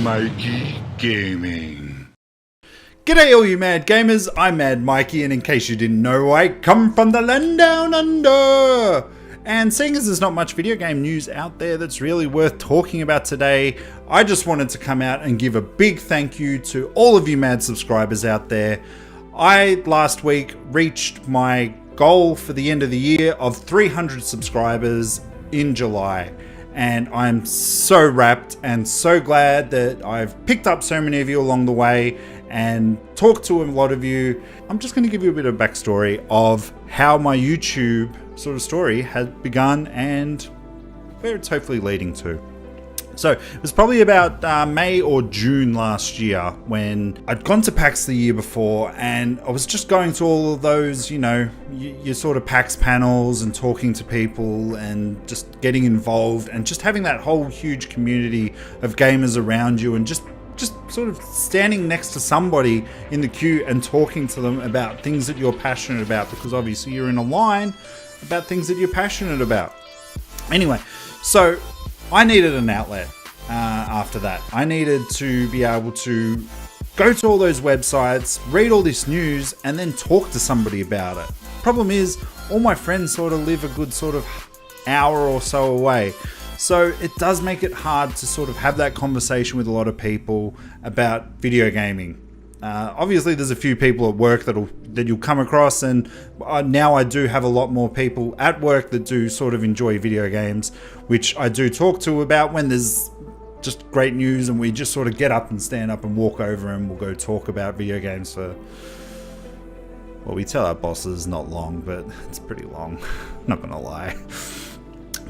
Mikey Gaming. G'day all you mad gamers, I'm Mad Mikey, and in case you didn't know, I come from the land down under! And seeing as there's not much video game news out there that's really worth talking about today, I just wanted to come out and give a big thank you to all of you mad subscribers out there. I, last week, reached my goal for the end of the year of 300 subscribers in July. And I'm so wrapped and so glad that I've picked up so many of you along the way and talked to a lot of you. I'm just going to give you a bit of backstory of how my YouTube sort of story has begun and where it's hopefully leading to. So it was probably about May or June last year when I'd gone to PAX the year before, and I was just going to all of those, you know, your sort of PAX panels and talking to people and just getting involved and just having that whole huge community of gamers around you and just sort of standing next to somebody in the queue and talking to them about things that you're passionate about, because obviously you're in a line about things that you're passionate about. Anyway, so I needed an outlet after that. I needed to be able to go to all those websites, read all this news, and then talk to somebody about it. Problem is, all my friends sort of live a good sort of hour or so away. So it does make it hard to sort of have that conversation with a lot of people about video gaming. Obviously there's a few people at work that you'll come across, and now I do have a lot more people at work that do sort of enjoy video games, which I do talk to about when there's just great news, and we just sort of get up and stand up and walk over and we'll go talk about video games for, well, we tell our bosses not long, but it's pretty long, not gonna lie.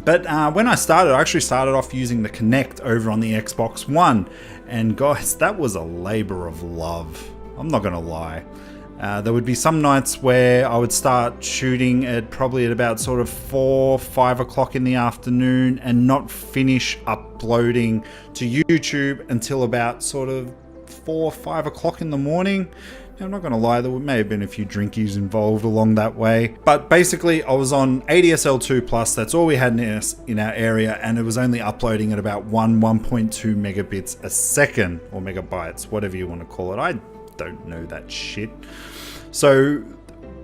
But when I actually started off using the Kinect over on the Xbox One. And guys, that was a labor of love. I'm not gonna lie. There would be some nights where I would start shooting at probably at about sort of 4-5 o'clock in the afternoon and not finish uploading to YouTube until about sort of 4-5 o'clock in the morning. I'm not going to lie, there may have been a few drinkies involved along that way. But basically, I was on ADSL2 Plus, that's all we had in our area, and it was only uploading at about 1.2 megabits a second, or megabytes, whatever you want to call it. I don't know that shit. So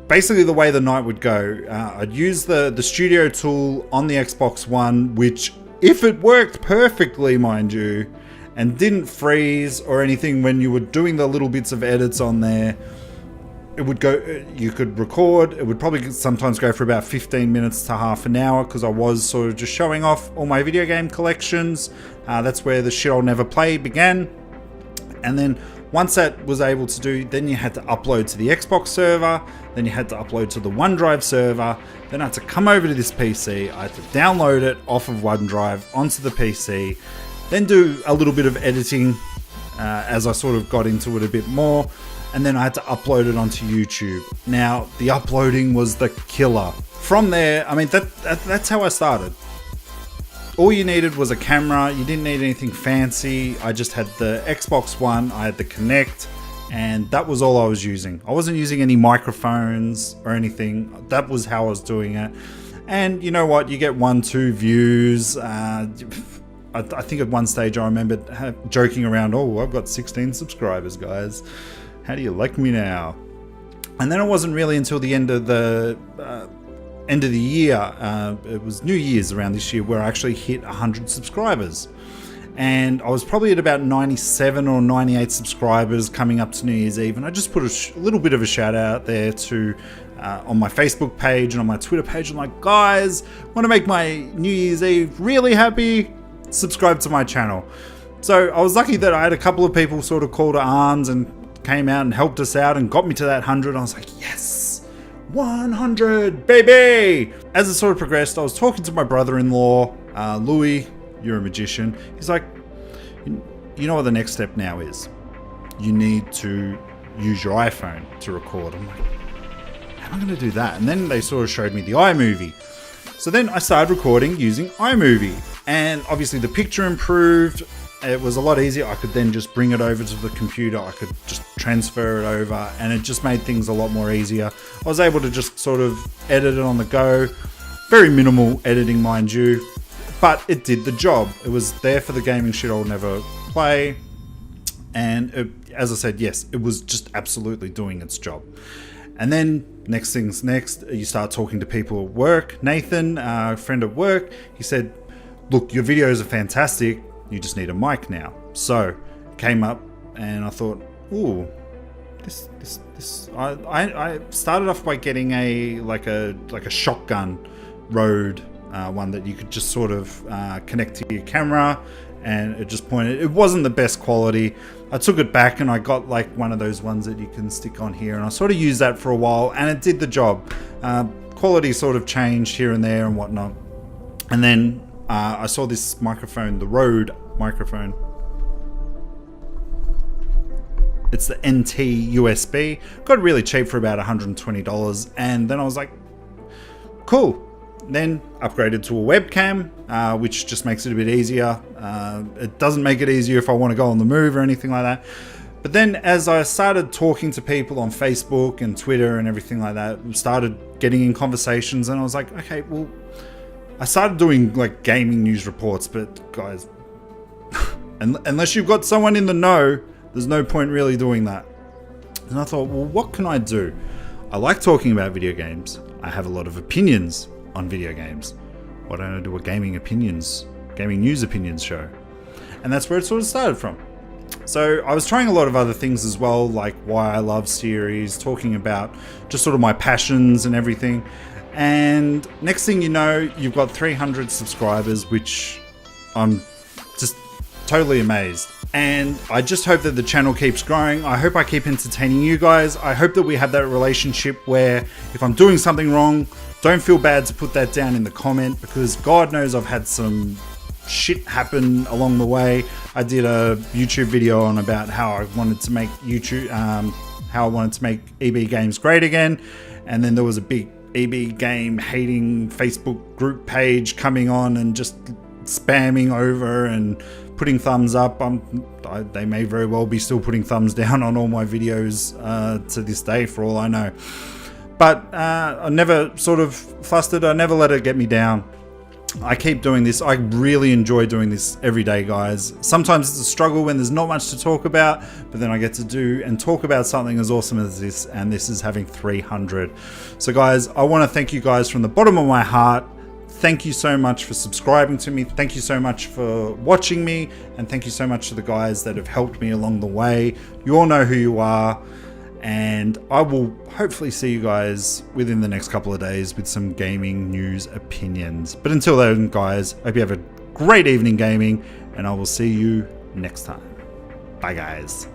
basically the way the night would go, I'd use the studio tool on the Xbox One, which, if it worked perfectly, mind you, and didn't freeze or anything when you were doing the little bits of edits on there, it would go, you could record, it would probably sometimes go for about 15 minutes to half an hour, because I was sort of just showing off all my video game collections. That's where the shit I'll never play began. And then once that was able to do, then you had to upload to the Xbox server, then you had to upload to the OneDrive server, then I had to come over to this PC, I had to download it off of OneDrive onto the PC, then do a little bit of editing as I sort of got into it a bit more, and then I had to upload it onto YouTube. Now, the uploading was the killer. From there, I mean, that's how I started. All you needed was a camera, you didn't need anything fancy. I just had the Xbox One, I had the Kinect, and that was all I was using. I wasn't using any microphones or anything. That was how I was doing it. And you know what, you get 1-2 views. I think at one stage I remember joking around, oh, I've got 16 subscribers, guys. How do you like me now? And then it wasn't really until the end of the year, it was New Year's around this year, where I actually hit 100 subscribers. And I was probably at about 97 or 98 subscribers coming up to New Year's Eve. And I just put a little bit of a shout out there to on my Facebook page and on my Twitter page. I'm like, guys, want to make my New Year's Eve really happy? Subscribe to my channel. So I was lucky that I had a couple of people sort of call to arms and came out and helped us out and got me to that 100. I was like, yes, 100, baby! As it sort of progressed, I was talking to my brother-in-law, Louis, you're a magician. He's like, you know what the next step now is? You need to use your iPhone to record. I'm like, how am I going to do that? And then they sort of showed me the iMovie. So then I started recording using iMovie, and obviously the picture improved. It was a lot easier. I could then just bring it over to the computer. I could just transfer it over, and it just made things a lot more easier. I was able to just sort of edit it on the go. Very minimal editing, mind you, but it did the job. It was there for the gaming shit I'll never play. And as I said, yes, it was just absolutely doing its job. And then next things next, you start talking to people at work. Nathan, a friend at work, he said, look, your videos are fantastic. You just need a mic now. So it came up and I thought, ooh, I started off by getting a shotgun Rode one that you could just sort of connect to your camera, and it just pointed. It wasn't the best quality. I took it back and I got like one of those ones that you can stick on here, and I sort of used that for a while and it did the job. Quality sort of changed here and there and whatnot. And then I saw this microphone, the Rode microphone. It's the NT USB. Got it really cheap for about $120. And then I was like, cool. Then upgraded to a webcam, which just makes it a bit easier. It doesn't make it easier if I want to go on the move or anything like that. But then as I started talking to people on Facebook and Twitter and everything like that, started getting in conversations, and I was like, okay, well, I started doing like gaming news reports, but guys, unless you've got someone in the know, there's no point really doing that. And I thought, well, what can I do? I like talking about video games. I have a lot of opinions on video games. Why don't I do a gaming news opinions show? And that's where it sort of started from. So I was trying a lot of other things as well, like why I love series, talking about just sort of my passions and everything. And next thing you know, you've got 300 subscribers, which I'm just totally amazed. And I just hope that the channel keeps growing. I hope I keep entertaining you guys. I hope that we have that relationship where if I'm doing something wrong, don't feel bad to put that down in the comment, because God knows I've had some shit happen along the way. I did a YouTube video on about how I wanted to make EB Games great again. And then there was a big EB game hating Facebook group page coming on and just spamming over and putting thumbs up. They may very well be still putting thumbs down on all my videos to this day, for all I know. But I never sort of flustered. I never let it get me down. I keep doing this. I really enjoy doing this every day, guys. Sometimes it's a struggle when there's not much to talk about, but then I get to do and talk about something as awesome as this, and this is having 300. So guys, I want to thank you guys from the bottom of my heart. Thank you so much for subscribing to me. Thank you so much for watching me. And thank you so much to the guys that have helped me along the way. You all know who you are. And I will hopefully see you guys within the next couple of days with some gaming news opinions. But until then, guys, I hope you have a great evening gaming, and I will see you next time. Bye, guys.